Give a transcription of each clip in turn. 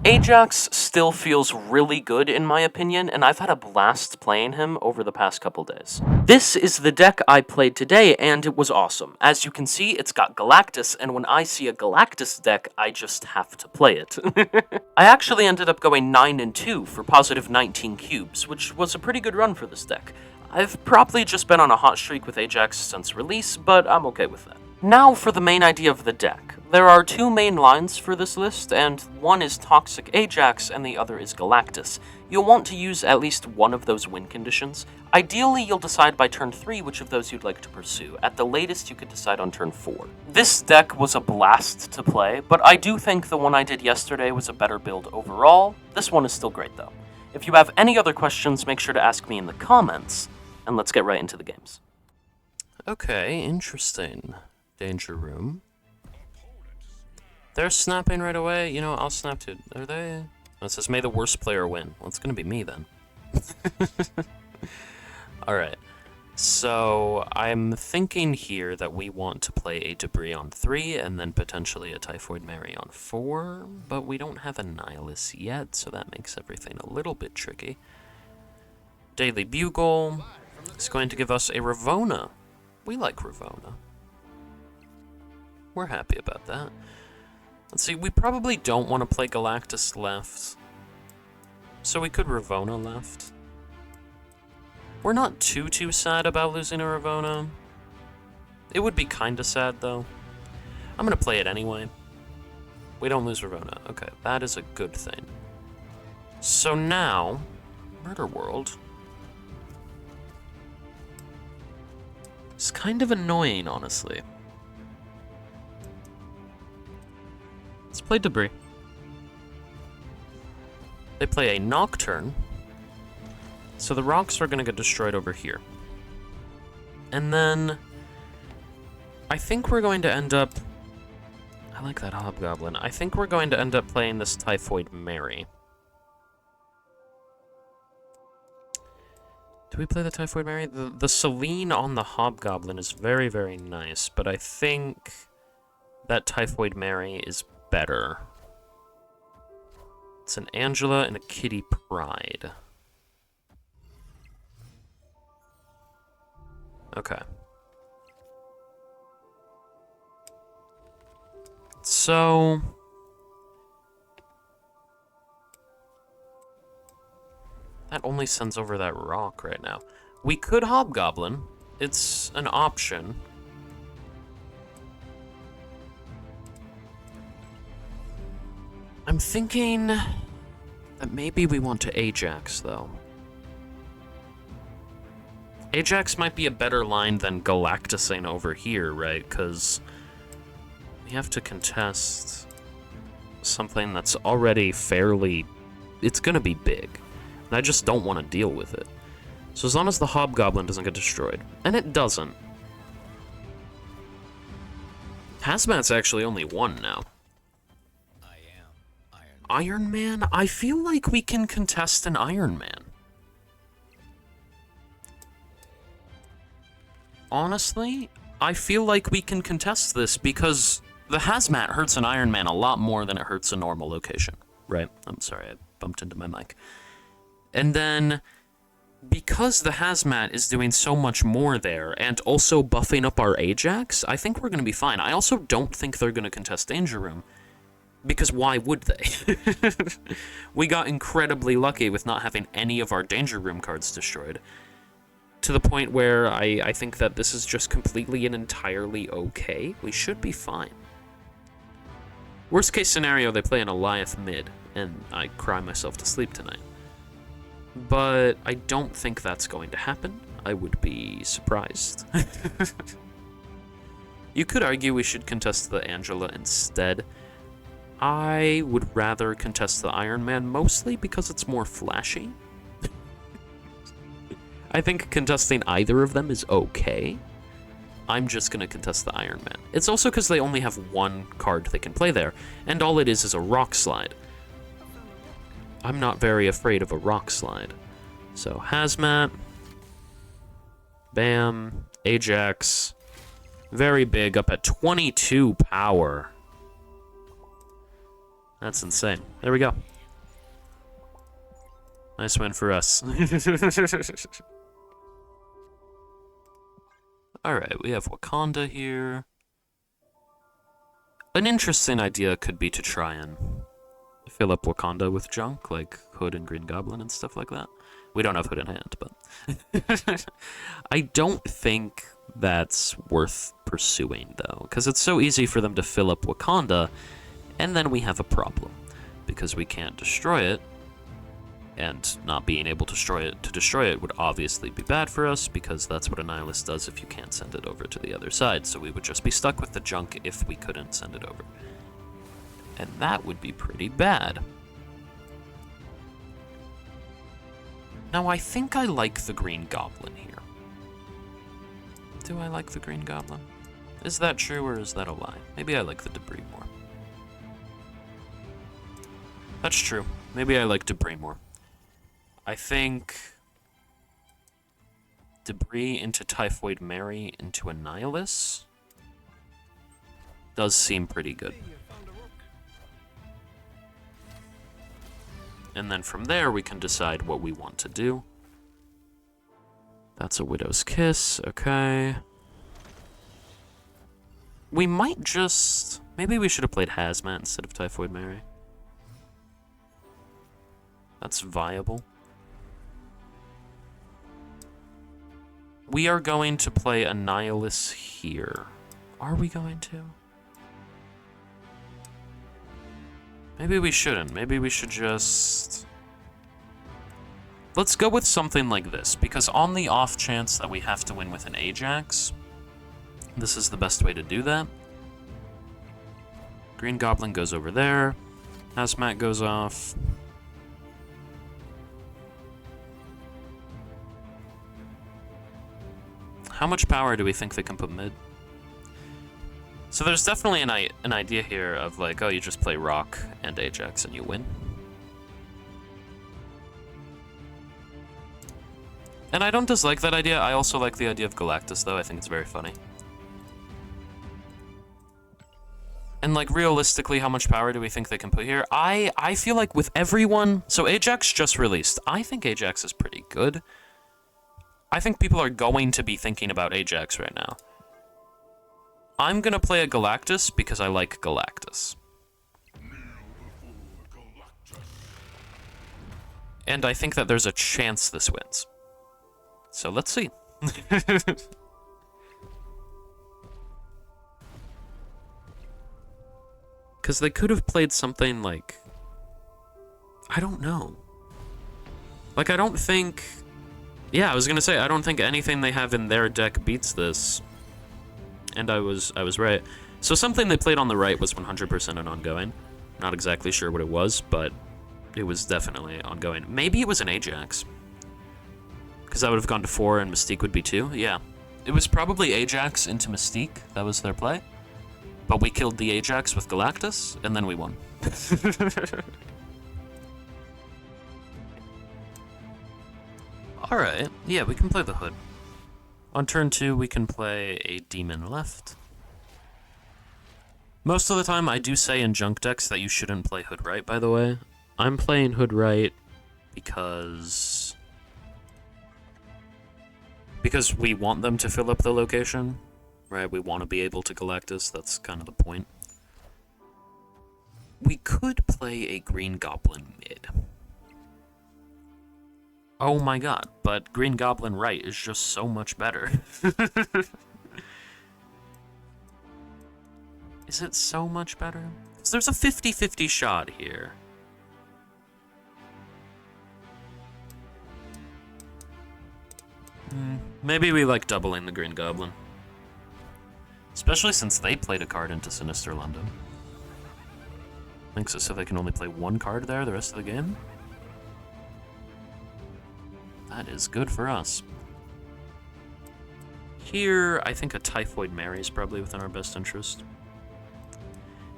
AJAX still feels really good in my opinion, and I've had a blast playing him over the past couple days. This is the deck I played today, and it was awesome. As you can see, it's got Galactus, and when I see a Galactus deck, I just have to play it. I actually ended up going 9-2 for positive 19 cubes, which was a pretty good run for this deck. I've probably just been on a hot streak with AJAX since release, but I'm okay with that. Now for the main idea of the deck. There are two main lines for this list, and one is Toxic AJAX and the other is Galactus. You'll want to use at least one of those win conditions. Ideally, you'll decide by turn 3 which of those you'd like to pursue. At the latest, you could decide on turn 4. This deck was a blast to play, but I do think the one I did yesterday was a better build overall. This one is still great though. If you have any other questions, make sure to ask me in the comments, and let's get right into the games. Okay, interesting. Danger room. They're snapping right away. You know, I'll snap too. Are they? Oh, it says, may the worst player win. Well, it's gonna be me then. Alright. So, I'm thinking here that we want to play a Debris on 3, and then potentially a Typhoid Mary on 4, but we don't have a Nihilus yet, so that makes everything a little bit tricky. Daily Bugle is going to give us a Ravona. We like Ravona. We're happy about that. Let's see, we probably don't want to play Galactus left, so we could Ravona left. We're not too sad about losing a Ravona. It would be kinda sad, though. I'm gonna play it anyway. We don't lose Ravona. Okay, that is a good thing. So now, Murder World. It's kind of annoying, honestly. Let's play Debris. They play a Nocturne, so the rocks are going to get destroyed over here. And then, I think we're going to end up... I like that Hobgoblin. I think we're going to end up playing this Typhoid Mary. Do we play the Typhoid Mary? The Selene on the Hobgoblin is very, very nice, but I think that Typhoid Mary is better. It's an Angela and a Kitty Pryde. Okay. So... that only sends over that rock right now. We could Hobgoblin. It's an option. I'm thinking that maybe we want to AJAX, though. AJAX might be a better line than Galactusing over here, right? Because we have to contest something that's already fairly... it's gonna be big. And I just don't want to deal with it. So as long as the Hobgoblin doesn't get destroyed. And it doesn't. Hazmat's actually only 1 now. Iron Man? I feel like we can contest an Iron Man. Honestly, I feel like we can contest this because the Hazmat hurts an Iron Man a lot more than it hurts a normal location. Right? I'm sorry, I bumped into my mic. And then, because the Hazmat is doing so much more there, and also buffing up our AJAX, I think we're going to be fine. I also don't think they're going to contest Danger Room. Because why would they? We got incredibly lucky with not having any of our Danger Room cards destroyed. To the point where I think that this is just completely and entirely okay. We should be fine. Worst case scenario, they play an Eliath mid, and I cry myself to sleep tonight. But I don't think that's going to happen. I would be surprised. You could argue we should contest the Angela instead. I would rather contest the Iron Man, mostly because it's more flashy. I think contesting either of them is okay. I'm just going to contest the Iron Man. It's also because they only have 1 card they can play there, and all it is a Rock Slide. I'm not very afraid of a Rock Slide. So, Hazmat, Bam, AJAX, very big, up at 22 power. That's insane. There we go. Nice win for us. Alright, we have Wakanda here. An interesting idea could be to try and fill up Wakanda with junk, like Hood and Green Goblin and stuff like that. We don't have Hood in hand, but... I don't think that's worth pursuing, though, because it's so easy for them to fill up Wakanda, and then we have a problem, because we can't destroy it, and not being able to destroy it would obviously be bad for us, because that's what a Nihilist does if you can't send it over to the other side, so we would just be stuck with the junk if we couldn't send it over. And that would be pretty bad. Now, I think I like the Green Goblin here. Do I like the Green Goblin? Is that true, or is that a lie? Maybe I like the Debris more. That's true. Maybe I like Debris more. I think Debris into Typhoid Mary into Annihilus does seem pretty good. And then from there, we can decide what we want to do. That's a Widow's Kiss, okay. We might just... Maybe we should have played Hazmat instead of Typhoid Mary. That's viable. We are going to play Annihilus here. Are we going to? Maybe we shouldn't. Maybe we should just... Let's go with something like this, because on the off chance that we have to win with an AJAX, this is the best way to do that. Green Goblin goes over there. Hazmat goes off. How much power do we think they can put mid? So there's definitely an idea here of like, oh, you just play Rock and Ajax and you win. And I don't dislike that idea. I also like the idea of Galactus, though. I think it's very funny. And like, realistically, how much power do we think they can put here? I feel like with everyone... So Ajax just released. I think Ajax is pretty good. I think people are going to be thinking about Ajax right now. I'm gonna play a Galactus because I like Galactus. And I think that there's a chance this wins. So let's see. Because they could have played something like... I don't know. Like, I don't think... Yeah, I was gonna say, I don't think anything they have in their deck beats this. And I was right. So something they played on the right was 100% an ongoing. Not exactly sure what it was, but it was definitely ongoing. Maybe it was an Ajax. Because I would have gone to 4 and Mystique would be 2. Yeah. It was probably Ajax into Mystique. That was their play. But we killed the Ajax with Galactus, and then we won. Alright, yeah, we can play the Hood. On turn 2, we can play a Demon left. Most of the time, I do say in junk decks that you shouldn't play Hood right, by the way. I'm playing Hood right because we want them to fill up the location, right? We want to be able to Galactus, that's kind of the point. We could play a Green Goblin mid. Oh my god, but Green Goblin right is just so much better. Is it so much better? So there's a 50-50 shot here. Maybe we like doubling the Green Goblin. Especially since they played a card into Sinister London. I think so they can only play one card there the rest of the game. That is good for us. Here, I think a Typhoid Mary is probably within our best interest.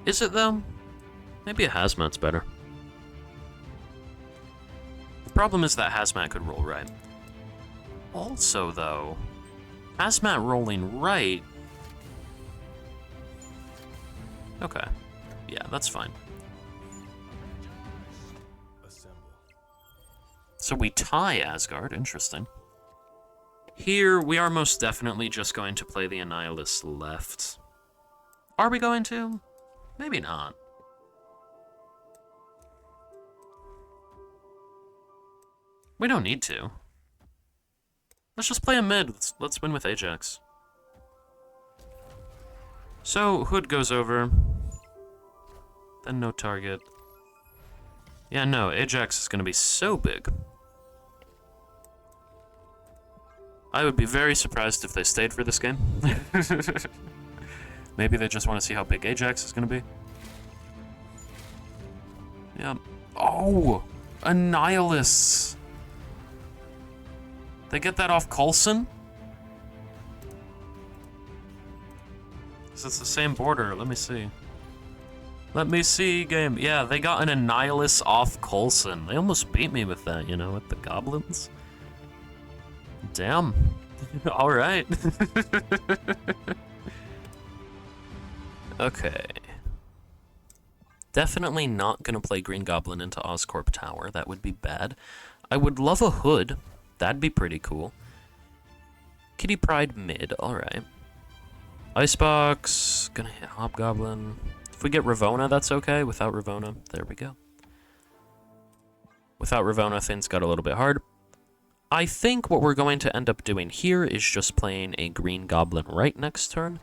Is it, though? Maybe a Hazmat's better. The problem is that Hazmat could roll right. Also, though, Hazmat rolling right... Okay. Yeah, that's fine. So we tie Asgard, interesting. Here, we are most definitely just going to play the Annihilus left. Are we going to? Maybe not. We don't need to. Let's just play a mid. Let's win with AJAX. So, Hood goes over. Then no target. Yeah, no, AJAX is going to be so big. I would be very surprised if they stayed for this game. Maybe they just want to see how big AJAX is going to be. Yeah. Oh! Annihilus! They get that off Coulson? Because it's the same border. Let me see. Let me see, game. Yeah, they got an Annihilus off Coulson. They almost beat me with that, you know, with the goblins. Damn. Alright. Okay. Definitely not gonna play Green Goblin into Oscorp Tower. That would be bad. I would love a Hood. That'd be pretty cool. Kitty Pride mid. Alright. Icebox. Gonna hit Hobgoblin. If we get Ravona, that's okay. Without Ravona, there we go. Without Ravona, things got a little bit hard. I think what we're going to end up doing here is just playing a Green Goblin right next turn,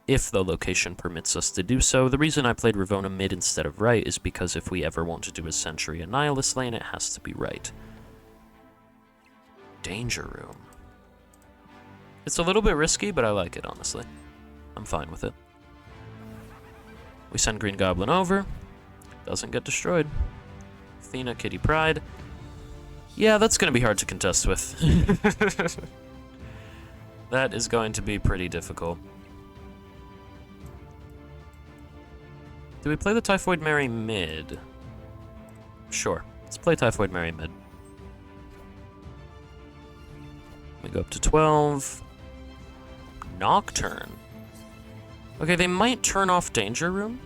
if the location permits us to do so. The reason I played Ravona mid instead of right is because if we ever want to do a Sentry Annihilus lane, it has to be right. Danger Room. It's a little bit risky, but I like it, honestly. I'm fine with it. We send Green Goblin over. Doesn't get destroyed. Athena, Kitty Pride. Yeah, that's going to be hard to contest with. That is going to be pretty difficult. Do we play the Typhoid Mary mid? Sure. Let's play Typhoid Mary mid. We go up to 12. Nocturne. Okay, they might turn off Danger Room.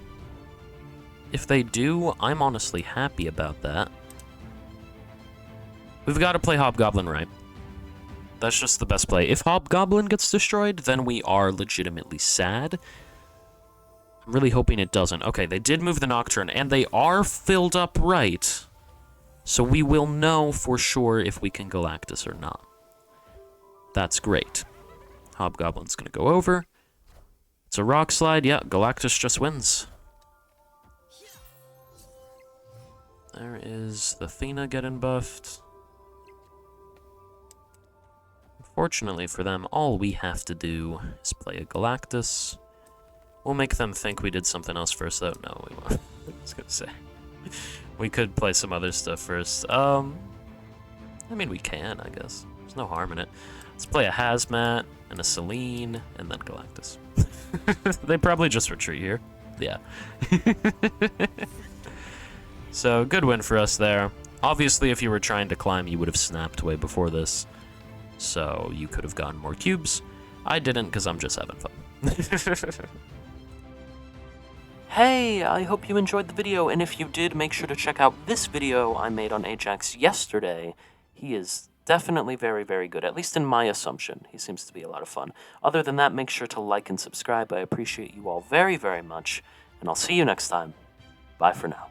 If they do, I'm honestly happy about that. We've got to play Hobgoblin right. That's just the best play. If Hobgoblin gets destroyed, then we are legitimately sad. I'm really hoping it doesn't. Okay, they did move the Nocturne, and they are filled up right. So we will know for sure if we can Galactus or not. That's great. Hobgoblin's going to go over. It's a rock slide. Yeah, Galactus just wins. There is the Athena getting buffed. Unfortunately for them, all we have to do is play a Galactus. We'll make them think we did something else first, though. No, we won't. I was gonna say. We could play some other stuff first. I mean, we can, I guess. There's no harm in it. Let's play a Hazmat, and a Selene, and then Galactus. They probably just retreat here. Yeah. So, good win for us there. Obviously, if you were trying to climb, you would have snapped way before this. So, you could have gotten more cubes. I didn't, because I'm just having fun. Hey, I hope you enjoyed the video, and if you did, make sure to check out this video I made on AJAX yesterday. He is definitely very, very good, at least in my assumption. He seems to be a lot of fun. Other than that, make sure to like and subscribe. I appreciate you all very, very much, and I'll see you next time. Bye for now.